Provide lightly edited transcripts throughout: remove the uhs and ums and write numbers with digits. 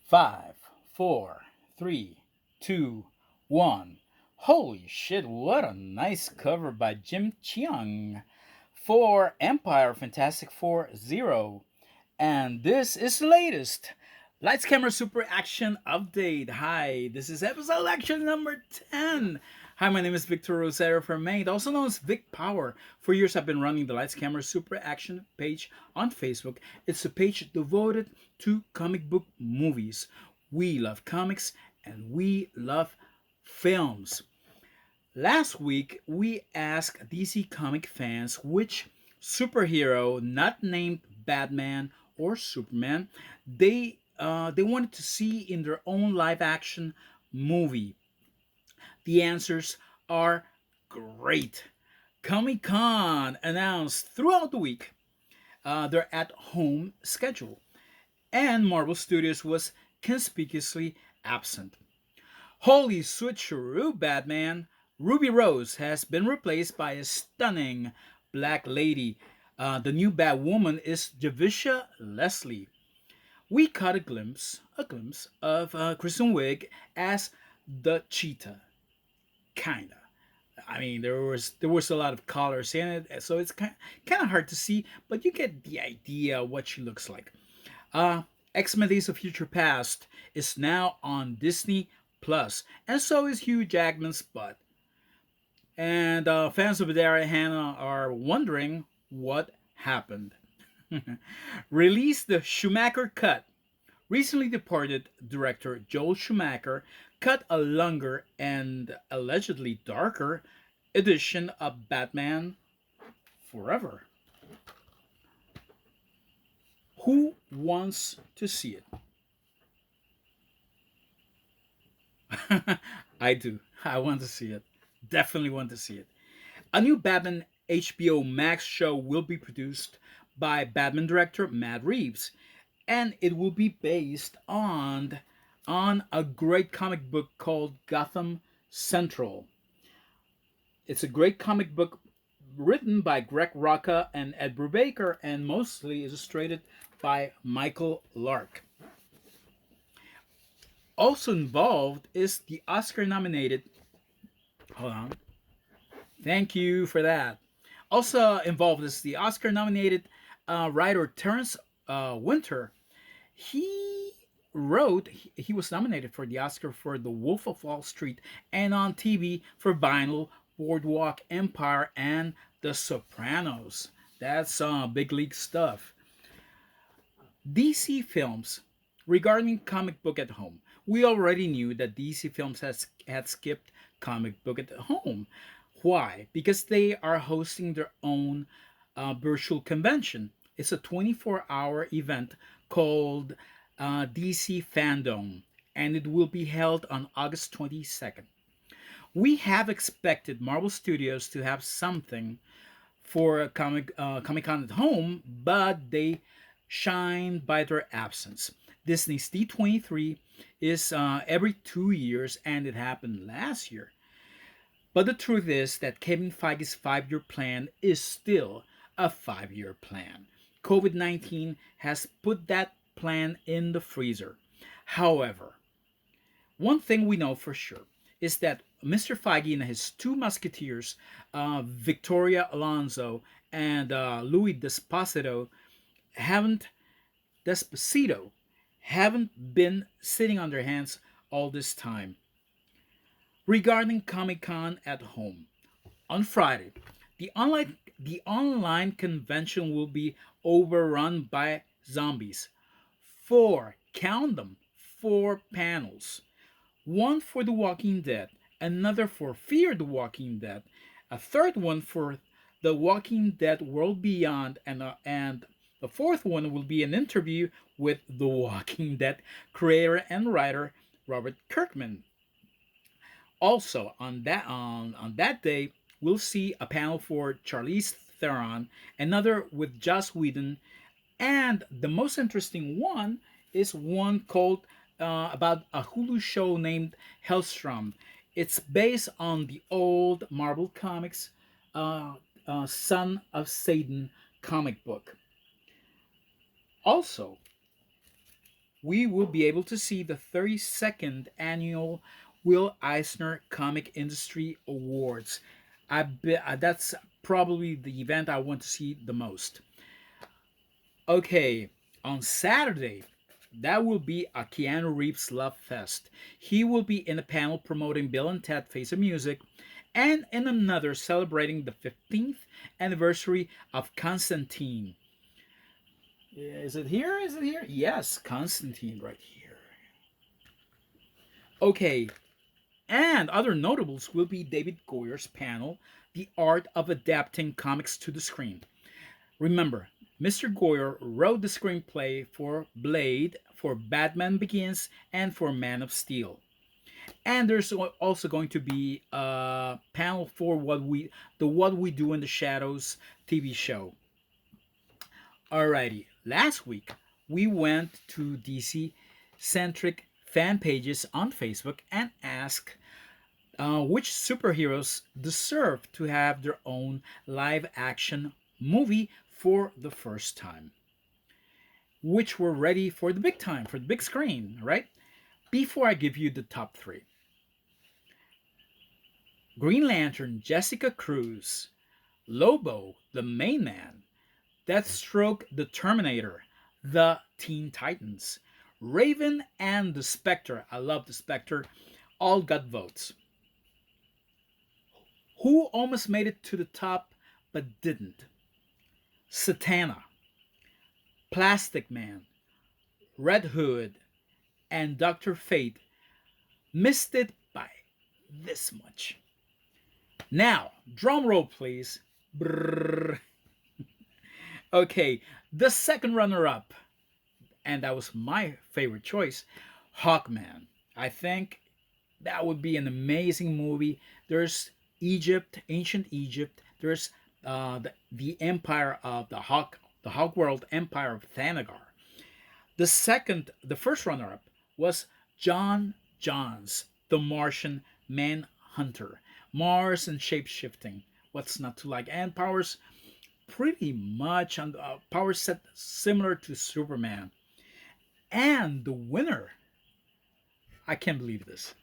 Five, four, three, two, one. Holy shit, what a nice cover by Jim Cheung for Empire Fantastic Four Zero. And this is the latest Lights Camera Super Action Update. Hi, this is episode action number 10. Hi, my name is Victor Rosario from Maine, also known as Vic Power. For years, I've been running the Lights Camera Super Action page on Facebook. It's a page devoted to comic book movies. We love comics and we love films. Last week, we asked DC comic fans which superhero, not named Batman or Superman, they wanted to see in their own live action movie. The answers are great. Comic Con announced throughout the week their at home schedule, and Marvel Studios was conspicuously absent. Holy switcheroo, Batman! Ruby Rose has been replaced by a stunning black lady. The new Batwoman is Javisha Leslie. We caught a glimpse of Kristen Wiig as the cheetah, kinda. I mean, there was a lot of colors in it, so it's kind of hard to see, but you get the idea what she looks like. Uh, X-Men: Days of Future Past is now on Disney Plus, and so is Hugh Jackman's butt. And fans of Daryl Hannah are wondering what happened. Release the Schumacher cut. Recently departed director Joel Schumacher cut a longer and allegedly darker edition of Batman Forever. Who wants to see it? I do. I want to see it. Definitely want to see it. A new Batman HBO Max show will be produced by Batman director Matt Reeves, and it will be based on a great comic book called Gotham Central. It's a great comic book written by Greg Rucka and Ed Brubaker and mostly illustrated by Michael Lark. Also involved is the Oscar nominated. Hold on. Thank you for that. Also involved is the Oscar nominated writer Terrence Winter. He he was nominated for the Oscar for The Wolf of Wall Street and on TV for Vinyl, Boardwalk Empire, and The Sopranos. That's big league stuff. DC Films. Regarding comic book at home, we already knew that DC Films had skipped comic book at home. Why? Because they are hosting their own virtual convention. It's a 24-hour event called DC Fandom, and it will be held on August 22nd. We have expected Marvel Studios to have something for Comic Con at home, but they shine by their absence. Disney's D23 is every 2 years, and it happened last year. But the truth is that Kevin Feige's 5 year plan is still a 5 year plan. COVID 19 has put that plan in the freezer. However, one thing we know for sure is that Mr. Feige and his two musketeers, Victoria Alonso and Louis haven't Desposito, haven't been sitting on their hands all this time. Regarding Comic Con at home, on Friday, the online convention will be overrun by zombies. Four, count them, four panels. One for The Walking Dead, another for Fear the Walking Dead, a third one for The Walking Dead World Beyond, and the fourth one will be an interview with The Walking Dead creator and writer Robert Kirkman. Also, on that day, we'll see a panel for Charlize Theron, another with Joss Whedon, and the most interesting one is one called about a Hulu show named Hellstrom. It's based on the old Marvel Comics Son of Satan comic book. Also, we will be able to see the 32nd annual Will Eisner Comic Industry Awards. That's probably the event I want to see the most. Okay, on Saturday, that will be a Keanu Reeves Love Fest. He will be in a panel promoting Bill and Ted Face of Music, and in another celebrating the 15th anniversary of Constantine. Is it here? Is it here? Yes, Constantine right here. Okay, and other notables will be David Goyer's panel, The Art of Adapting Comics to the Screen. Remember, Mr. Goyer wrote the screenplay for Blade, for Batman Begins, and for Man of Steel. And there's also going to be a panel for What We Do in the Shadows TV show. Alrighty, last week we went to DC centric fan pages on Facebook and asked which superheroes deserve to have their own live action movie for the first time, which were ready for the big time, for the big screen, right? Before I give you the top three: Green Lantern, Jessica Cruz; Lobo, the Main Man; Deathstroke, the Terminator; the Teen Titans; Raven and the Spectre. I love the Spectre. All got votes. Who almost made it to the top but didn't? Satana, Plastic Man, Red Hood, and Dr. Fate missed it by this much. Now, drum roll, please. Brrr. Okay, the second runner up, and that was my favorite choice, Hawkman. I think that would be an amazing movie. There's Egypt, ancient Egypt. There's the empire of the Hawk World Empire of Thanagar. The first runner-up was John Johns, The Martian Manhunter. Mars and shape-shifting. What's not to like? And powers pretty much on powers set similar to Superman. And the winner, I can't believe this.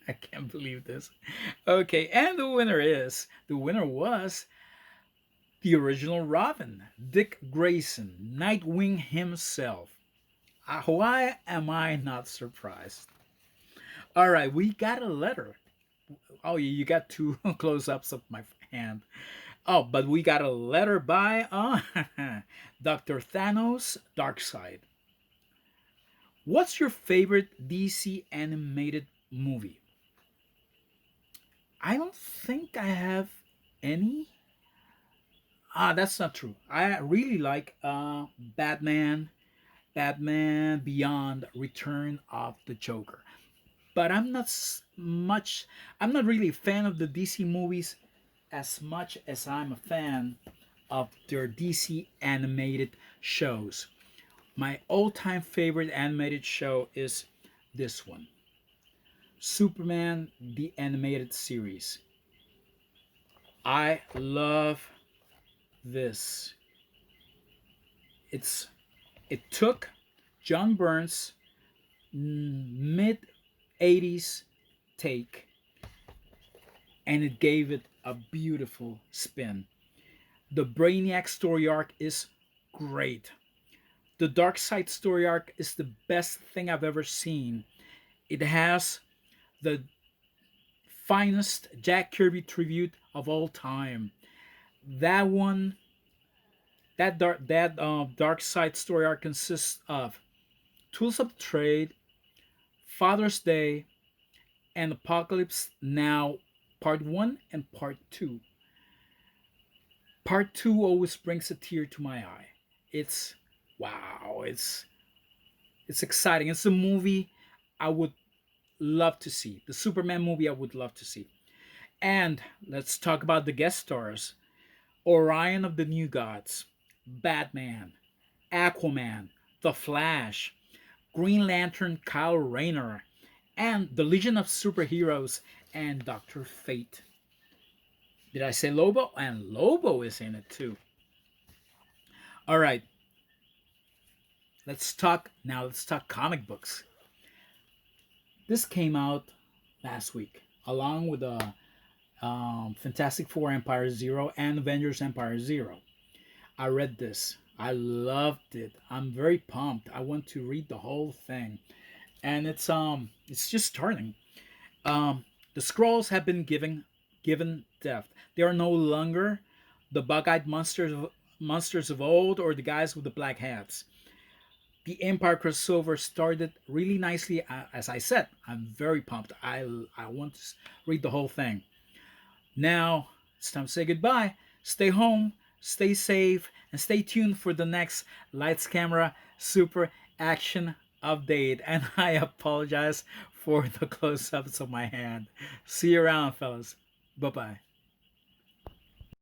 I can't believe this. Okay, and the winner was the original Robin, Dick Grayson, Nightwing himself. Why am I not surprised? All right, we got a letter. Oh, you got two close ups of my hand. Oh, but we got a letter by Dr. Thanos Darkseid. What's your favorite DC animated movie? I don't think I have any. That's not true. I really like Batman Beyond Return of the Joker. But much. I'm not really a fan of the DC movies as much as I'm a fan of their DC animated shows. My all-time favorite animated show is this one, Superman the Animated Series. I love this. It's it took John Burns' mid 80s take and it gave it a beautiful spin. The Brainiac story arc is great. The Darkseid story arc is the best thing I've ever seen. It has the finest Jack Kirby tribute of all time. That one, that Darkseid story arc consists of Tools of the Trade, Father's Day, and Apocalypse Now, Part One and Part Two. Part Two always brings a tear to my eye. It's wow. It's exciting. It's a movie I would love to see. The Superman movie I would love to see. And let's talk about the guest stars. Orion of the New Gods, Batman, Aquaman, The Flash, Green Lantern Kyle Rayner, and the Legion of Superheroes and Dr. Fate. Did I say Lobo? And Lobo is in it too. All right. Let's talk comic books. This came out last week, along with Fantastic Four Empire Zero and Avengers Empire Zero. I read this. I loved it. I'm very pumped. I want to read the whole thing, and it's just starting. Um, the scrolls have been given depth. They are no longer the bug-eyed monsters of old or the guys with the black hats. The Empire crossover started really nicely. As I said, I'm very pumped. I want to read the whole thing. Now it's time to say goodbye. Stay home, stay safe, and stay tuned for the next Lights Camera Super Action update. And I apologize for the close ups of my hand. See you around, fellas. Bye bye.